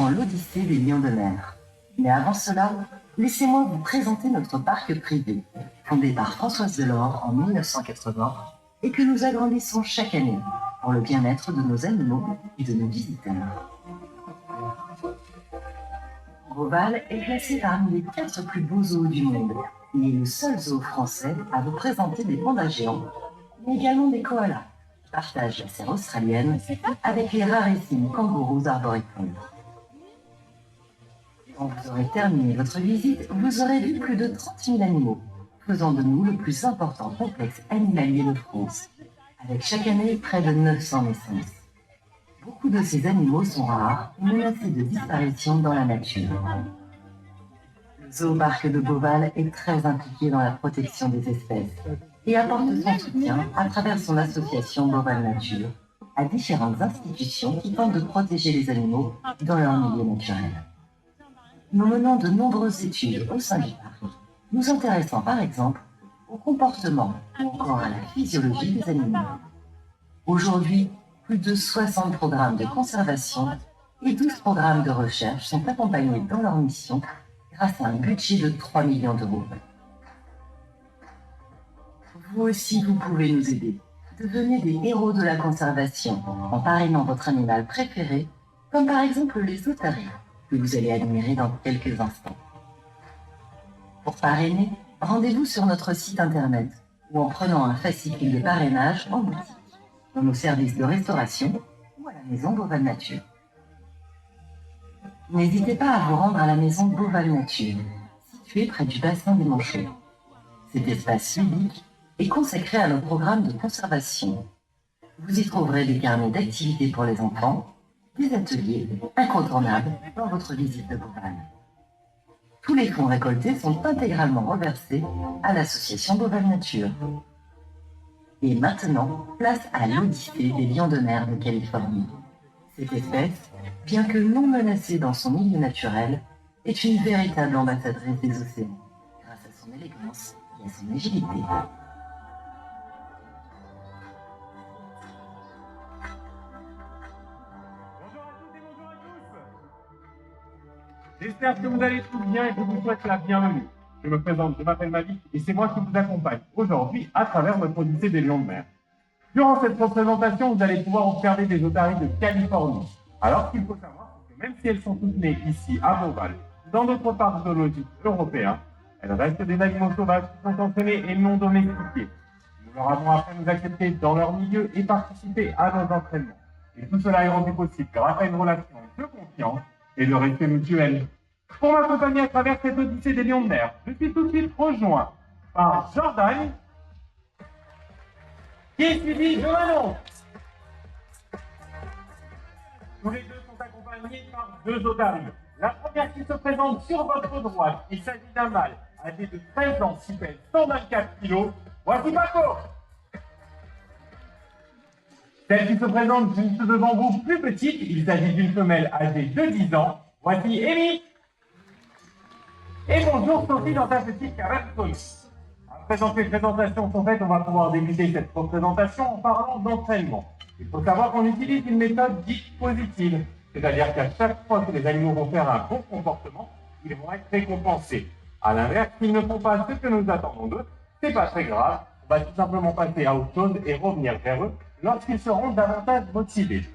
direction l'Odyssée des lions de mer. Mais avant cela, laissez-moi vous présenter notre parc privé, fondé par Françoise Delors en 1980 et que nous agrandissons chaque année pour le bien-être de nos animaux et de nos visiteurs. Beauval est classé parmi les 4 plus beaux zoos du monde et est le seul zoo français à vous présenter des pandas géants, mais également des koalas, qui partagent la serre australienne avec les rarissimes kangourous arboricoles. Quand vous aurez terminé votre visite, vous aurez vu plus de 30 000 animaux, faisant de nous le plus important complexe animalier de France, avec chaque année près de 900 naissances. Beaucoup de ces animaux sont rares et menacés de disparition dans la nature. Le zooparc de Beauval est très impliqué dans la protection des espèces et apporte son soutien à travers son association Beauval Nature à différentes institutions qui tentent de protéger les animaux dans leur milieu naturel. Nous menons de nombreuses études au sein du parc, nous intéressant par exemple au comportement ou encore à la physiologie des animaux. Aujourd'hui, plus de 60 programmes de conservation et 12 programmes de recherche sont accompagnés dans leur mission grâce à un budget de 3 millions d'euros. Vous aussi, vous pouvez nous aider. Devenez des héros de la conservation en parrainant votre animal préféré, comme par exemple les otaries, que vous allez admirer dans quelques instants. Pour parrainer, rendez-vous sur notre site internet ou en prenant un fascicule de parrainage en boutique, dans nos services de restauration ou à la maison Beauval Nature. N'hésitez pas à vous rendre à la maison Beauval Nature, située près du bassin des Manchots. Cet espace ludique est consacré à nos programmes de conservation. Vous y trouverez des carnets d'activités pour les enfants, des ateliers incontournables dans votre visite de Beauval. Tous les fonds récoltés sont intégralement reversés à l'association Beauval Nature. Et maintenant, place à l'Odyssée des lions de mer de Californie. Cette espèce, bien que non menacée dans son milieu naturel, est une véritable ambassadrice des océans, grâce à son élégance et à son agilité. J'espère que vous allez tous bien et que je vous souhaite la bienvenue. Je me présente, je m'appelle Malik et c'est moi qui vous accompagne aujourd'hui à travers notre Odyssée des lions de mer. Durant cette représentation, vous allez pouvoir observer des otaries de Californie. Alors, ce qu'il faut savoir, c'est que même si elles sont toutes nées ici à Beauval, dans d'autres parcs zoologiques européens, elles restent des animaux sauvages qui sont entraînés et non domestiqués. Nous leur avons appris à nous accepter dans leur milieu et participer à nos entraînements. Et tout cela est rendu possible grâce à une relation de confiance et de respect mutuel. Pour m'accompagner à travers cette Odyssée des lions de mer, je suis tout de suite rejoint par Jordan, qui est suivi de Manon. Tous les deux sont accompagnés par 2 otaries. La première qui se présente sur votre droite, il s'agit d'un mâle âgé de 13 ans qui pèse 124 kg. Voici Paco. Celle qui se présente juste devant vous, plus petite, il s'agit d'une femelle âgée de 10 ans. Voici Amy. Et bonjour Sophie dans ta petite caverne Sony. À présent que les présentations sont faites, on va pouvoir débuter cette représentation en parlant d'entraînement. Il faut savoir qu'on utilise une méthode dite positive, c'est-à-dire qu'à chaque fois que les animaux vont faire un bon comportement, ils vont être récompensés. À l'inverse, s'ils ne font pas ce que nous attendons d'eux, c'est pas très grave, on va tout simplement passer à autre chose et revenir vers eux lorsqu'ils seront davantage motivés.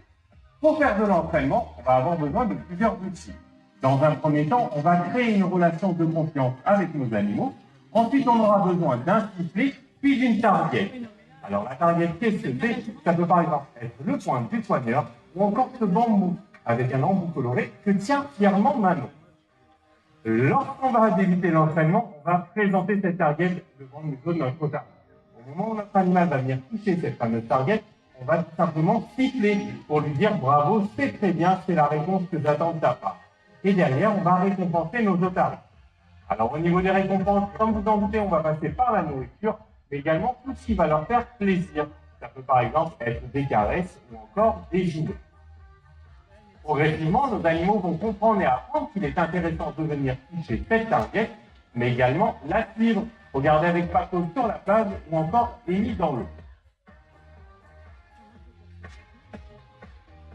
Pour faire de l'entraînement, on va avoir besoin de plusieurs outils. Dans un premier temps, on va créer une relation de confiance avec nos animaux. Ensuite, on aura besoin d'un sifflet, puis d'une target. Alors, la target, qu'est-ce que c'est? Ça peut par exemple être le point du soigneur ou encore ce bambou avec un embout coloré que tient fièrement Manon. Lorsqu'on va débuter l'entraînement, on va présenter cette target devant le niveau de notre otarie. Au moment où notre animal va venir toucher cette fameuse target, on va tout simplement siffler pour lui dire bravo, c'est très bien, c'est la réponse que j'attends de ta part. Et derrière, on va récompenser nos otaries. Alors au niveau des récompenses, comme vous en doutez, on va passer par la nourriture, mais également tout ce qui va leur faire plaisir. Ça peut par exemple être des caresses ou encore des jouets. Progressivement, nos animaux vont comprendre et apprendre qu'il est intéressant de venir toucher cette target, mais également la suivre. Regardez avec Paco sur la plage ou encore Amy dans l'eau.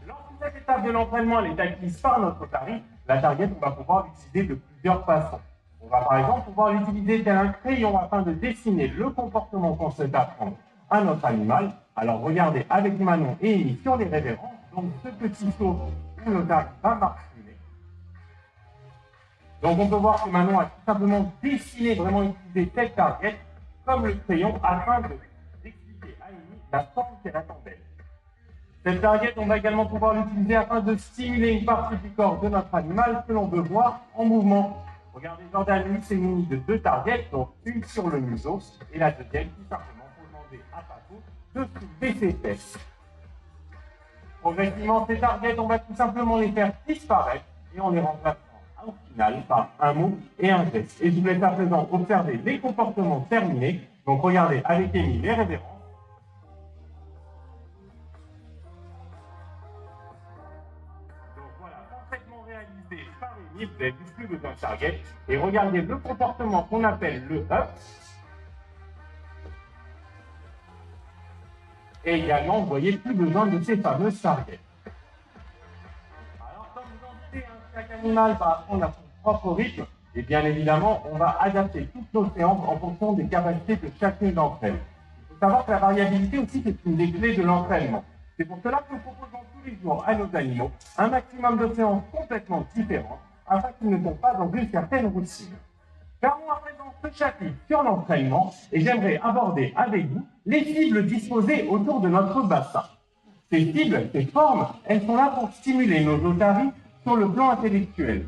Lorsqu'ils cette étape de l'entraînement elle est acquise par notre tarif, la target, on va pouvoir l'utiliser de plusieurs façons. On va par exemple pouvoir l'utiliser tel un crayon afin de dessiner le comportement qu'on souhaite apprendre à notre animal. Alors regardez avec Manon et Amy sur les révérences, donc ce petit saut où notre tarif va marcher. Donc on peut voir que Manon a tout simplement dessiné, vraiment utilisé cette target comme le crayon afin d'expliquer à Amy la forme qu'elle attend d'elle. Cette target, on va également pouvoir l'utiliser afin de stimuler une partie du corps de notre animal que l'on veut voir en mouvement. Regardez, Jordan c'est muni de 2 targets, donc une sur le museau et la deuxième tout simplement pour demander à Paco de soulever ses fesses. Progressivement, ces targets, on va tout simplement les faire disparaître et on les remplace au final par un mot et un geste. Et je vous laisse à présent observer les comportements terminés. Donc regardez avec Amy les révérences. Donc voilà, parfaitement réalisé par Amy, vous n'avez plus besoin de target. Et regardez le comportement qu'on appelle le up. Et également, vous voyez, plus besoin de ces fameuses targets. Alors, comme vous en doutez, chaque animal va apprendre à son propre rythme. Et bien évidemment, on va adapter toutes nos séances en fonction des capacités de chacune d'entre elles. Il faut savoir que la variabilité aussi, c'est une des clés de l'entraînement. C'est pour cela que nous proposons tous les jours à nos animaux un maximum de séances complètement différentes afin qu'ils ne tombent pas dans une certaine routine. Fermons à présent ce chapitre sur l'entraînement et j'aimerais aborder avec vous les cibles disposées autour de notre bassin. Ces cibles, ces formes, elles sont là pour stimuler nos otaries sur le plan intellectuel.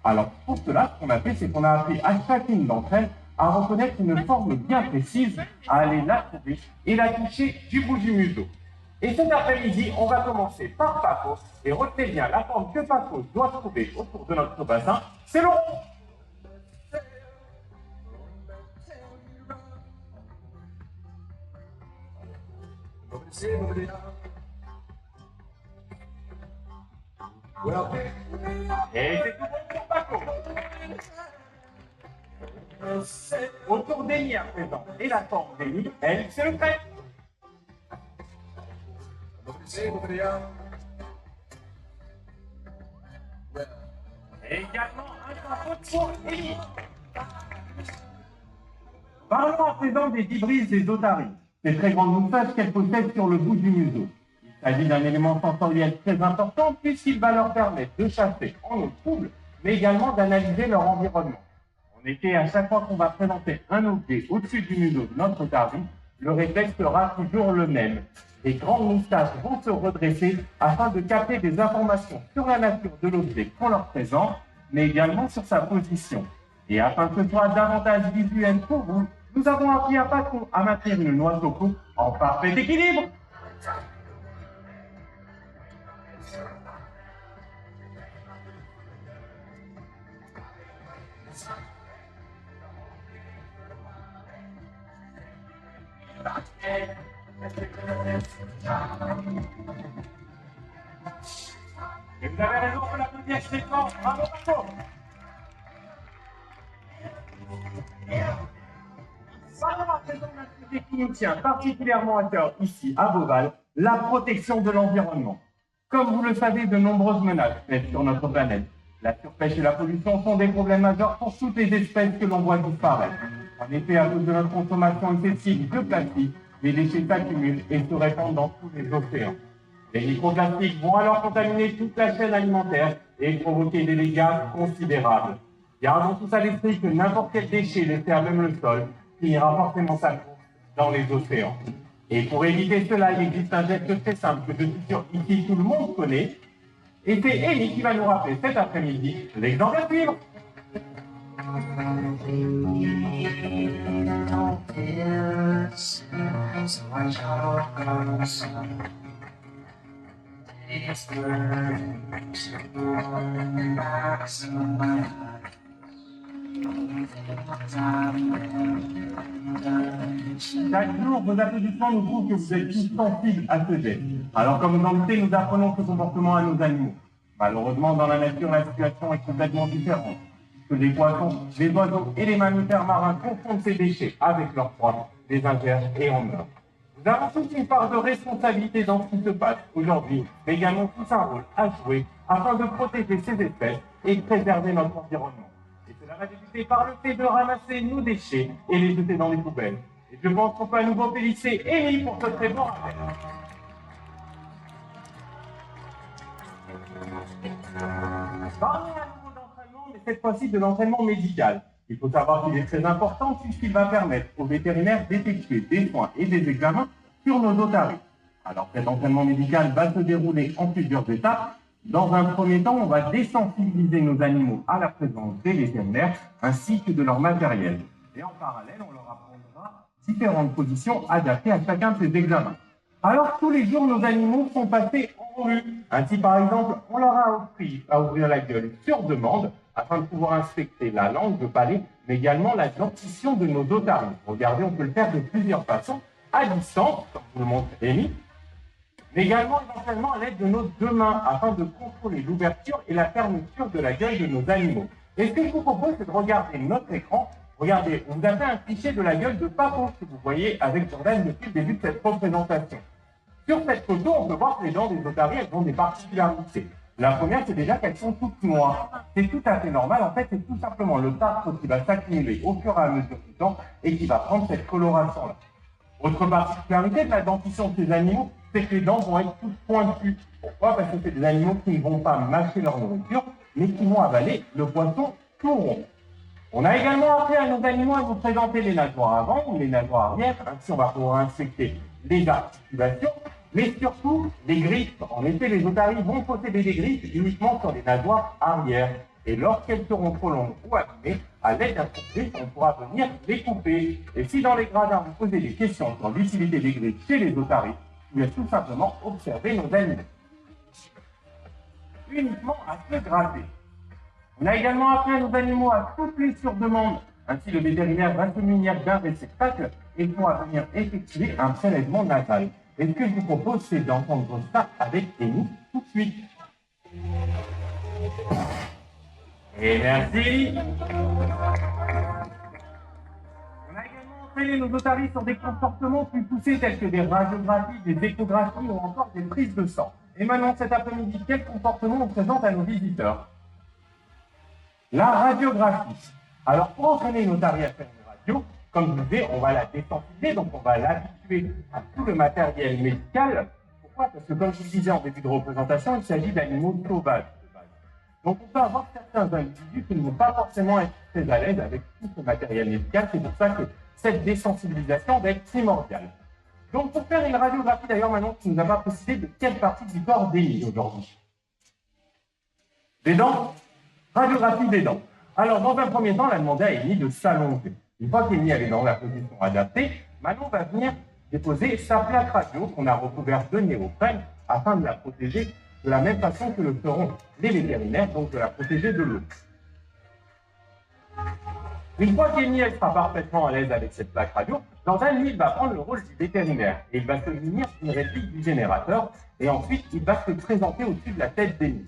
Alors pour cela, ce qu'on a fait, c'est qu'on a appris à chacune d'entre elles à reconnaître une forme bien précise, à aller la trouver et la toucher du bout du museau. Et cet après-midi, on va commencer par Paco et retenez bien la forme que Paco doit trouver autour de notre bassin, c'est le rond. Et c'est tout bon pour Paco. Autour d'Amy à présent. Et la forme d'Amy, elle, c'est le trait. Et également un tempo pour Amy. Parlons à présent des vibrisses des otaries. Ces très grandes moustaches qu'elles possèdent sur le bout du museau. Il s'agit d'un élément sensoriel très important puisqu'il va leur permettre de chasser en eau trouble, mais également d'analyser leur environnement. En effet, à chaque fois qu'on va présenter un objet au-dessus du museau de notre otarie, le réflexe sera toujours le même. Les grandes moustaches vont se redresser afin de capter des informations sur la nature de l'objet qu'on leur présente, mais également sur sa position. Et afin que ce soit davantage visuel pour vous, nous avons appris à Paco à maintenir une noix de coco en parfait équilibre. Et vous avez raison pour l'applaudir assez fort. Bravo Paco. Parlons à présent d'un sujet qui nous tient particulièrement à cœur ici à Beauval, la protection de l'environnement. Comme vous le savez, de nombreuses menaces pèsent sur notre planète. La surpêche et la pollution sont des problèmes majeurs pour toutes les espèces que l'on voit disparaître. En effet, à cause de notre consommation excessive de plastique, les déchets s'accumulent et se répandent dans tous les océans. Les microplastiques vont alors contaminer toute la chaîne alimentaire et provoquer des dégâts considérables. Gardons tous à l'esprit que n'importe quel déchet laissé à même le sol finira forcément sa course dans les océans. Et pour éviter cela, il existe un geste très simple que je suis sûr ici tout le monde connaît. Et c'est Amy qui va nous rappeler cet après-midi l'exemple à suivre. Chaque jour, vos applaudissements nous prouvent que vous êtes tous sensibles à ce geste. Alors, comme vous en doutez, nous apprenons ce comportement à nos animaux. Malheureusement, dans la nature, la situation est complètement différente. Que les poissons, les oiseaux et les mammifères marins confondent ces déchets avec leurs proies, les ingèrent et en meurent. Nous avons tous une part de responsabilité dans ce qui se passe aujourd'hui, mais également tous un rôle à jouer afin de protéger ces espèces et de préserver notre environnement. Et cela va débuter par le fait de ramasser nos déchets et les jeter dans les poubelles. Et je pense qu'on peut à nouveau féliciter Amy pour ce très bon rappel. Parlons à nouveau d'entraînement, mais cette fois-ci de l'entraînement médical. Il faut savoir qu'il est très important puisqu'il va permettre aux vétérinaires d'effectuer des soins et des examens sur nos otaries. Alors cet entraînement médical va se dérouler en plusieurs étapes. Dans un premier temps, on va désensibiliser nos animaux à la présence des vétérinaires ainsi que de leur matériel. Et en parallèle, on leur apprendra différentes positions adaptées à chacun de ces examens. Alors tous les jours, nos animaux sont passés en revue. Ainsi, par exemple, on leur a appris à ouvrir la gueule sur demande afin de pouvoir inspecter la langue, le palais, mais également la dentition de nos otaries. Regardez, on peut le faire de plusieurs façons, à distance, comme vous le montre Amy, mais également éventuellement à l'aide de nos deux mains afin de contrôler l'ouverture et la fermeture de la gueule de nos animaux. Et ce que je vous propose, c'est de regarder notre écran. Regardez, on vous a fait un cliché de la gueule de Papo que vous voyez avec Jordan depuis le début de cette représentation. Sur cette photo, on peut voir que les dents des otaries, elles ont des particularités. La première, c'est déjà qu'elles sont toutes noires. C'est tout à fait normal. En fait, c'est tout simplement le tartre qui va s'accumuler au fur et à mesure du temps et qui va prendre cette coloration-là. Autre particularité de la dentition de ces animaux, c'est que les dents vont être toutes pointues. Pourquoi? Parce que c'est des animaux qui ne vont pas mâcher leur nourriture, mais qui vont avaler le poisson tout rond. On a également appris à nos animaux à nous présenter les nageoires avant ou les nageoires arrière. Ainsi, on va pouvoir inspecter les articulations, mais surtout les griffes. En effet, les otaries vont posséder des griffes uniquement sur les nageoires arrière. Et lorsqu'elles seront trop longues ou abîmées, à l'aide d'un coupe-griffe, on pourra venir les couper. Et si dans les gradins, vous posez des questions sur l'utilité des griffes chez les otaries, vous pouvez tout simplement observer nos animaux. Uniquement à se gratter. On a également appris à nos animaux à souffler sur demande. Ainsi, le vétérinaire va se munir d'un réceptacle et pourra venir effectuer un prélèvement nasal. Et ce que je vous propose, c'est d'entendre ça avec Amy tout de suite. Et merci. On a également entraîné nos otaries sur des comportements plus poussés tels que des radiographies, des échographies ou encore des prises de sang. Et maintenant, cet après-midi, quel comportement on présente à nos visiteurs? La radiographie. Alors, pour entraîner nos otaries à faire une radio, comme je vous disais, on va la désensibiliser, donc on va l'habituer à tout le matériel médical. Pourquoi? Parce que comme je vous le disais en début de représentation, il s'agit d'animaux sauvages. Donc on peut avoir certains individus qui ne vont pas forcément être très à l'aise avec tout ce matériel médical. C'est pour ça que cette désensibilisation va être primordiale. Donc pour faire une radiographie, d'ailleurs maintenant, tu ne nous as pas précisé de quelle partie du corps d'Amy aujourd'hui. Des dents? Radiographie des dents. Alors dans un premier temps, on a demandé à Amy de s'allonger. Une fois qu'Amy est dans la position adaptée, Manon va venir déposer sa plaque radio qu'on a recouverte de néoprène afin de la protéger de la même façon que le feront les vétérinaires, donc de la protéger de l'eau. Une fois qu'Amy sera parfaitement à l'aise avec cette plaque radio, Jordan, lui, il va prendre le rôle du vétérinaire et il va se munir d'une réplique du générateur et ensuite il va se présenter au-dessus de la tête d'Amy.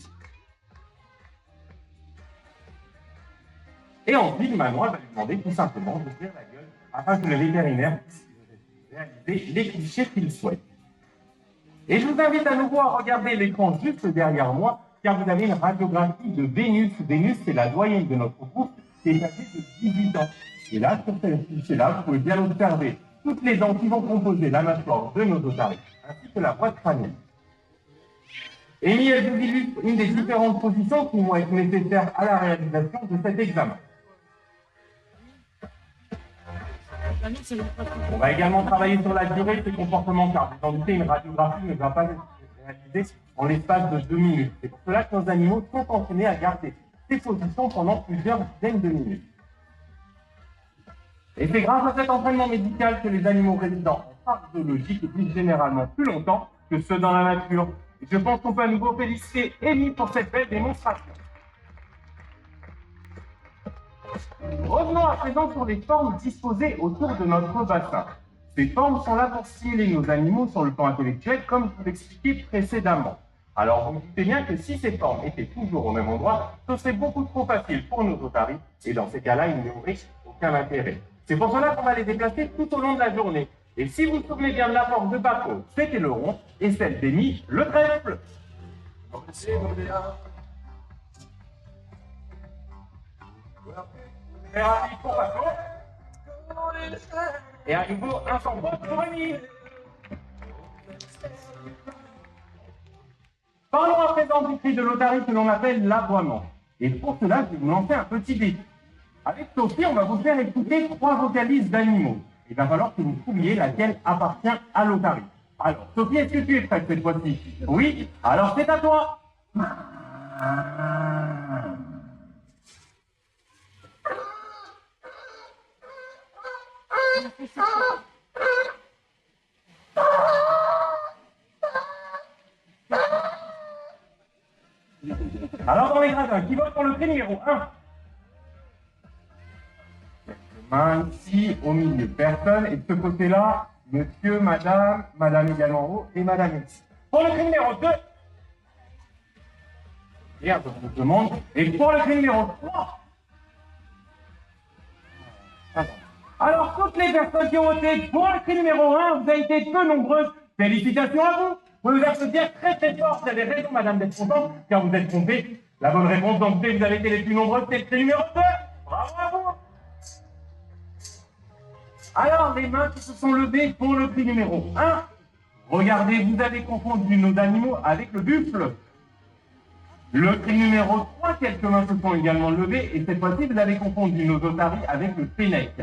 Et ensuite, Manon va lui demander tout simplement d'ouvrir la gueule afin que le vétérinaire puisse réaliser les clichés qu'il souhaite. Et je vous invite à nouveau à regarder l'écran juste derrière moi, car vous avez une radiographie de Vénus. Vénus, c'est la doyenne de notre groupe, qui est âgée de 18 ans. Et là, sur cette cliché-là, vous pouvez bien observer toutes les dents qui vont composer la mâchoire de nos otaries, ainsi que la boîte crânienne. Amy, elle vous illustre une des différentes positions qui vont être nécessaires à la réalisation de cet examen. On va également travailler sur la durée de ces comportements, car vous en doutez, une radiographie ne va pas être réalisée en l'espace de 2 minutes. C'est pour cela que nos animaux sont entraînés à garder ces positions pendant plusieurs dizaines de minutes. Et c'est grâce à cet entraînement médical que les animaux résidents en parc zoologique vivent généralement plus longtemps que ceux dans la nature. Et je pense qu'on peut à nouveau féliciter Amy pour cette belle démonstration. Revenons à présent sur les formes disposées autour de notre bassin. Ces formes sont là pour stimuler nos animaux sur le plan intellectuel, comme je vous l'expliquais précédemment. Alors vous vous doutez bien que si ces formes étaient toujours au même endroit, ce serait beaucoup trop facile pour nos otaries, et dans ces cas-là, ils n'y auraient aucun intérêt. C'est pour cela qu'on va les déplacer tout au long de la journée. Et si vous vous souvenez bien de la forme de Paco, c'était le rond, et celle d'Amy, le trèfle. C'est rapide pour Paco. Et à nouveau, un sans faute pour Amy. Parlons à présent du cri de l'otarie que l'on appelle l'aboiement. Et pour cela, je vais vous lancer un petit défi. Avec Sophie, on va vous faire écouter 3 vocalises d'animaux. Il va falloir que vous trouviez laquelle appartient à l'otarie. Alors, Sophie, est-ce que tu es prête cette fois-ci? Oui? Alors c'est à toi. Alors dans les gradins, qui vote pour le cri numéro 1? Main ici, au milieu, personne. Et de ce côté-là, monsieur, madame, madame également en haut et madame ici. Pour le cri numéro 2, et un peu plus de monde. Et pour le cri numéro 3, alors toutes les personnes qui ont voté pour le cri numéro 1, vous avez été peu nombreuses. Félicitations à vous. Vous pouvez vous applaudir très très fort. Vous avez raison, madame, d'être contente, car vous êtes trompée. La bonne réponse, donc, vous avez été les plus nombreuses, c'est le cri numéro 2. Bravo à vous. Alors, les mains qui se sont levées pour le cri numéro 1. Regardez, vous avez confondu nos animaux avec le buffle. Le cri numéro 3, quelques mains se sont également levées. Et cette fois-ci, vous avez confondu nos otaries avec le fennec.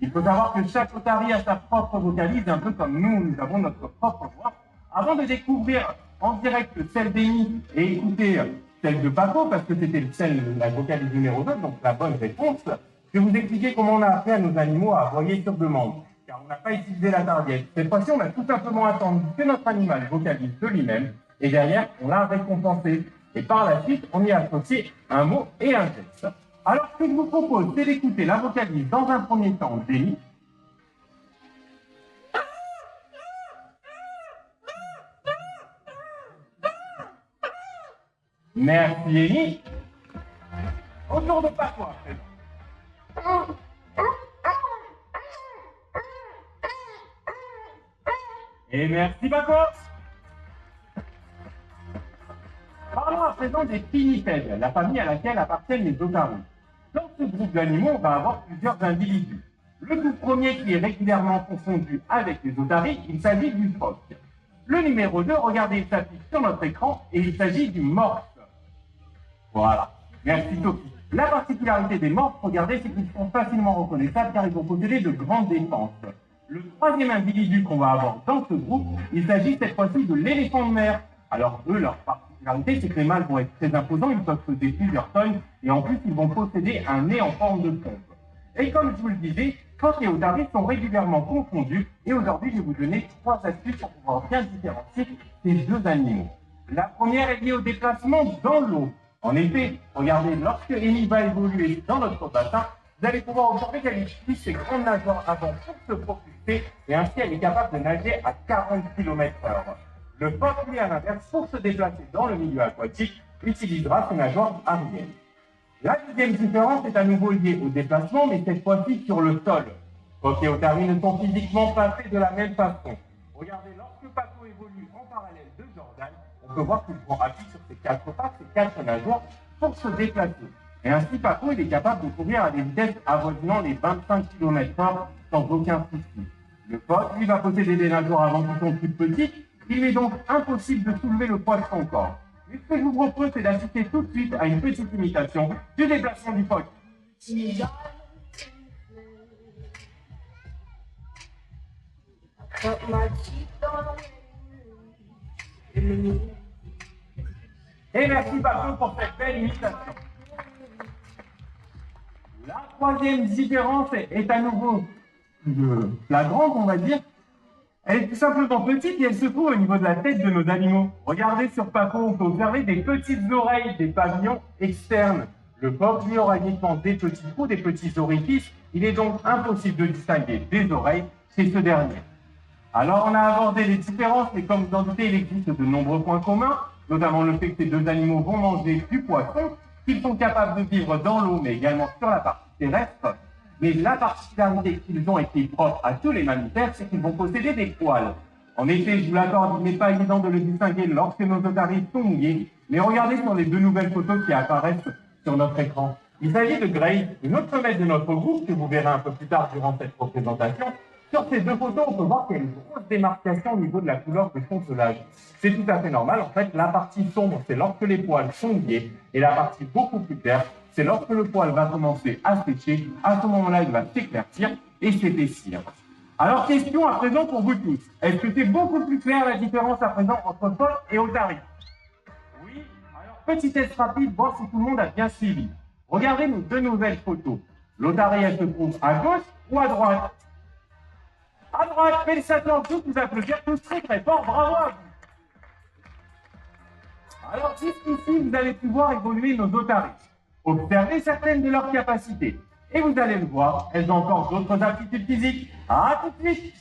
Il faut savoir que chaque otarie a sa propre vocalise, un peu comme nous avons notre propre voix. Avant de découvrir en direct celle d'Amy et écouter celle de Paco, parce que c'était celle de la vocalise numéro 2, donc la bonne réponse, je vais vous expliquer comment on a appris à nos animaux à aboyer sur demande, car on n'a pas utilisé la tardiette. Cette fois-ci, on a tout simplement attendu que notre animal vocalise de lui-même, et derrière, on l'a récompensé. Et par la suite, on y a associé un mot et un geste. Alors, ce que je vous propose, c'est d'écouter la vocalise dans un premier temps d'Amy. Merci Amy. Autour de Paco à présent. Et merci Paco. Parlons à présent des pinnipèdes, la famille à laquelle appartiennent les otaries. Dans ce groupe d'animaux, on va avoir plusieurs individus. Le tout premier qui est régulièrement confondu avec les otaries, il s'agit du phoque. Le numéro 2, regardez, il s'affiche sur notre écran et il s'agit du morse. Voilà. Merci Sophie. La particularité des morses, regardez, c'est qu'ils sont facilement reconnaissables car ils vont posséder de grandes défenses. Le troisième individu qu'on va avoir dans ce groupe, il s'agit cette fois-ci de l'éléphant de mer. Alors eux, leur particularité, c'est que les mâles vont être très imposants, ils peuvent peser plusieurs tonnes et en plus, ils vont posséder un nez en forme de pompe. Et comme je vous le disais, phoques et otaries sont régulièrement confondus et aujourd'hui, je vais vous donner 3 astuces pour pouvoir bien différencier ces deux animaux. La première est liée au déplacement dans l'eau. En effet, regardez, lorsque Amy va évoluer dans notre bassin, vous allez pouvoir observer qu'elle utilise ses grandes nageoires avant pour se propulser et ainsi elle est capable de nager à 40 km/h. Le phoque, lui, à l'inverse, pour se déplacer dans le milieu aquatique, utilisera ses nageoires arrière. La deuxième différence est à nouveau liée au déplacement, mais cette fois-ci sur le sol. Phoque et otaries ne sont physiquement pas faits de la même façon. Regardez, lorsque Paco évolue en parallèle de Jordan, on peut voir qu'il prend appui sur ses 4 pattes, ses 4 nageoires, pour se déplacer. Et ainsi, Paco, il est capable de courir à des vitesses avoisinant les 25 km/h sans aucun souci. Le phoque, lui, va posséder des nageoires avant qu'ils sont plus petites. Il est donc impossible de soulever le poids de son corps. Mais ce que je vous propose, c'est d'assister tout de suite à une petite imitation du déplacement du phoque. Et merci Paco pour cette belle imitation. La troisième différence est à nouveau flagrante, on va dire. Elle est tout simplement petite et elle se trouve au niveau de la tête de nos animaux. Regardez sur Paco, on peut observer des petites oreilles, des pavillons externes. Le phoque, lui, aura uniquement des petits trous, des petits orifices. Il est donc impossible de distinguer des oreilles chez ce dernier. Alors, on a abordé les différences et comme vous en doutez, il existe de nombreux points communs, notamment le fait que ces deux animaux vont manger du poisson, qu'ils sont capables de vivre dans l'eau, mais également sur la partie terrestre. Mais la particularité qu'ils ont été propres à tous les mammifères, c'est qu'ils vont posséder des poils. En effet, je vous l'accorde, il n'est pas évident de le distinguer lorsque nos otaries sont mouillés, mais regardez sur les 2 nouvelles photos qui apparaissent sur notre écran. Il s'agit de Grace, une autre femelle de notre groupe, que vous verrez un peu plus tard durant cette représentation. Sur ces 2 photos, on peut voir qu'il y a une grosse démarcation au niveau de la couleur de son pelage. C'est tout à fait normal. En fait, la partie sombre, c'est lorsque les poils sont mouillés, et la partie beaucoup plus claire, c'est lorsque le poil va commencer à sécher. À ce moment-là, il va s'éclaircir et s'épaissir. Alors, question à présent pour vous tous. Est-ce que c'est beaucoup plus clair la différence à présent entre Paul et Otari? Oui. Alors, petit test rapide, voir si tout le monde a bien suivi. Regardez nos 2 nouvelles photos. L'Otari, elle se trouve à gauche ou à droite? À droite. Félicitations à tous, vous applaudir tous très très fort. Bravo à vous. Alors, jusqu'ici, vous avez pu voir évoluer nos otaries. Observez certaines de leurs capacités. Et vous allez le voir, elles ont encore d'autres aptitudes physiques. À tout de suite.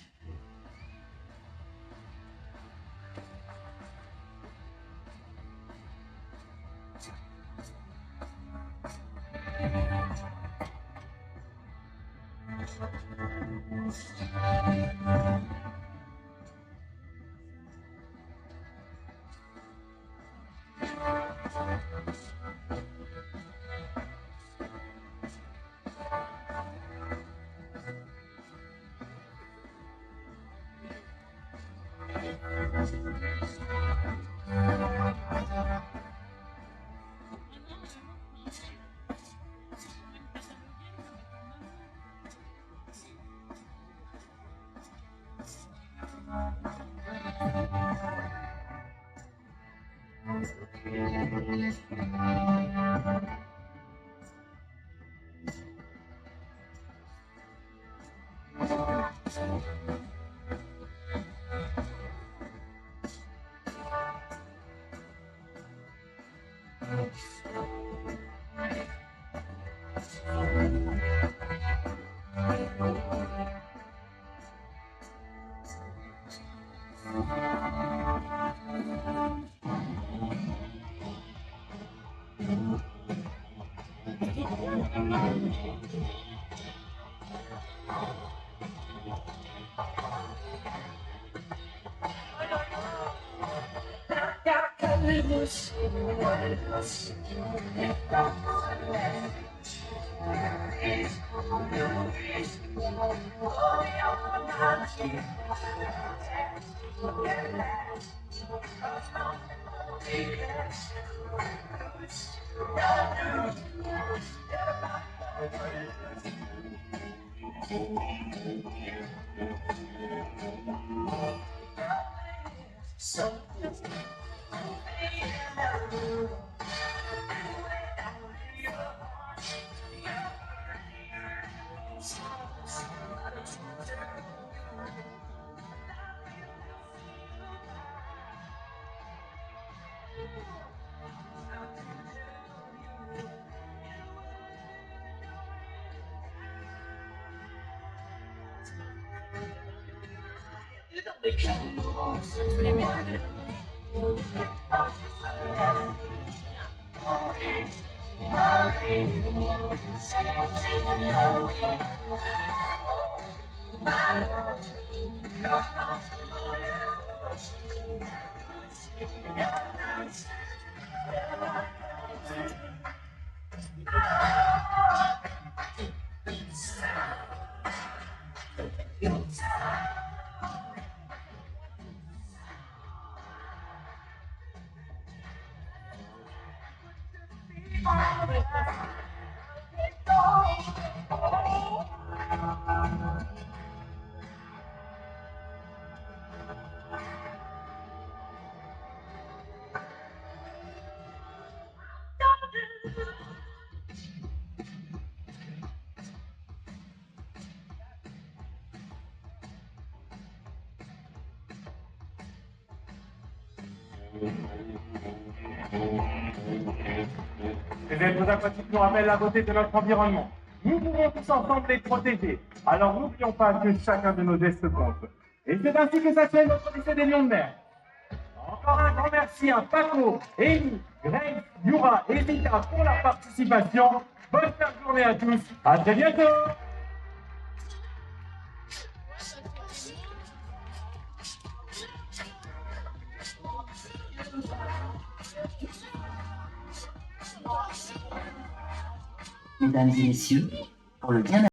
Les êtres aquatiques nous rappellent la beauté de notre environnement. Nous pouvons tous ensemble les protéger. Alors n'oublions pas que chacun de nos gestes compte. Et c'est ainsi que s'achève notre lycée des Lions de mer. Encore un grand merci à Paco, Amy, Grace, Yura et Zita pour leur participation. Bonne fin de journée à tous. À très bientôt. Mesdames et messieurs, pour le bien